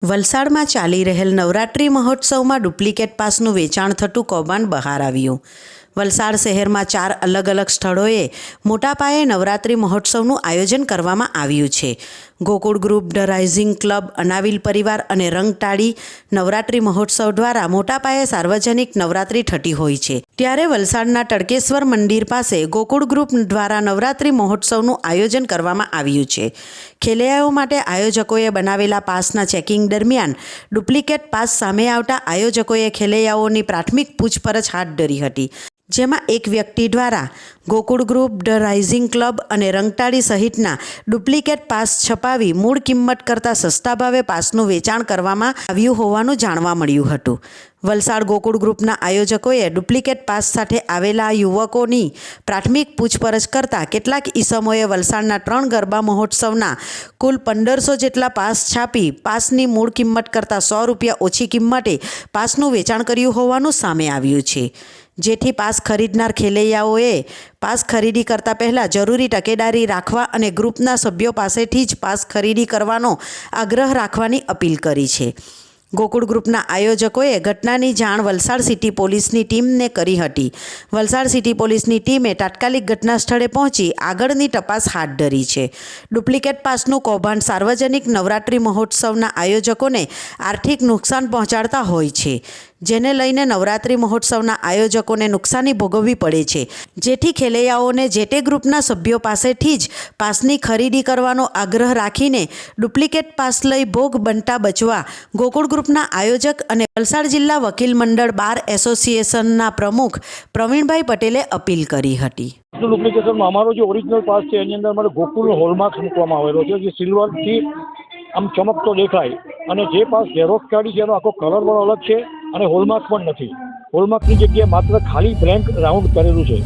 વલસાડમાં ચાલી રહેલ નવરાત્રિ મહોત્સવમાં ડુપ્લિકેટ પાસનું વેચાણ થતું કૌભાંડ બહાર આવ્યું. વલસાડ શહેરમાં 4 અલગ અલગ સ્થળોએ મોટા પાયે નવરાત્રિ મહોત્સવનું આયોજન કરવામાં આવ્યું છે. Gokul group, the rising club, Anavil પરિવાર અને રંગટાળી નવરાત્રિ મહોત્સવ દ્વારા મોટા પાયે સાર્વજનિક નવરાત્રિ થતી હોય છે. ત્યારે વલસાડના તડકેશ્વર મંદિર પાસે ગોકુળ ગ્રુપ દ્વારા નવરાત્રિ મહોત્સવનું આયોજન કરવામાં આવ્યું છે. ખેલૈયાઓ માટે આયોજકોએ બનાવેલા પાસના ચેકિંગ દરમિયાન ડુપ્લિકેટ પાસ સામે આવતા આયોજકોએ ખેલૈયાઓની પ્રાથમિક પૂછપરછ હાથ ધરી હતી, જેમાં એક વ્યક્તિ દ્વારા Gokul group, the rising club અને રંગટાળી સહિતના ડુપ્લિકેટ પાસ છપાવી મૂળ કિંમત કરતાં સસ્તા ભાવે પાસનું વેચાણ કરવામાં આવ્યું હોવાનું જાણવા મળ્યું હતું. વલસાડ ગોકુળ ગ્રુપના આયોજકોએ ડુપ્લિકેટ પાસ સાથે આવેલા યુવકોની પ્રાથમિક પૂછપરછ કરતાં કેટલાક ઈસમોએ વલસાડના 3 ગરબા મહોત્સવના કુલ 1500 જેટલા પાસ છાપી પાસની મૂળ કિંમત કરતાં ₹100 ઓછી કિંમતે પાસનું વેચાણ કર્યું હોવાનું સામે આવ્યું છે. જેથી પાસ ખરીદનાર ખેલૈયાઓએ પાસ ખરીદી કરતાં પહેલાં જરૂરી તકેદારી રાખવા અને ગ્રુપના સભ્યો પાસેથી જ પાસ ખરીદી કરવાનો આગ્રહ રાખવાની અપીલ કરી છે. ગોકુળ ગ્રુપના આયોજકોએ ઘટનાની જાણ વલસાડ સિટી પોલીસની ટીમને કરી હતી. વલસાડ સિટી પોલીસની ટીમે તાત્કાલિક ઘટના સ્થળે પહોંચી આગળની તપાસ હાથ ધરી છે. ડુપ્લિકેટ પાસનું કૌભાંડ સાર્વજનિક નવરાત્રિ મહોત્સવના આયોજકોને આર્થિક નુકસાન પહોંચાડતા હોય છે, જેને લઈને નવરાત્રિ મહોત્સવના આયોજકોને નુકસાની ભોગવવી પડે છે. જેથી ખેલૈયાઓને જે તે ગ્રુપના સભ્યો પાસેથી જ પાસની ખરીદી કરવાનો આગ્રહ રાખીને ડુપ્લિકેટ પાસ લઈ ભોગ બનતા બચવા ગોકુળ ગ્રુપના આયોજક અને વલસાડ જિલ્લા વકીલ મંડળ બાર એસોસિએશનના પ્રમુખ પ્રવીણભાઈ પટેલે અપીલ કરી હતી. ડુપ્લિકેશનમાં અમારો જે ઓરિજિનલ પાસ છે એની અંદર અમારે ગોકુળ હોલમાર્ક મૂકવામાં આવેલો છે, જે સિલ્વરથી આમ ચમકતો દેખાય, અને જે પાસ ઝેરોક્સ કાઢી છે એનો આખો કલર પણ અલગ છે અને હોલમાર્ક પણ નથી. હોલમાર્કની જગ્યાએ માત્ર ખાલી બ્લેન્ક રાઉન્ડ કરેલું છે.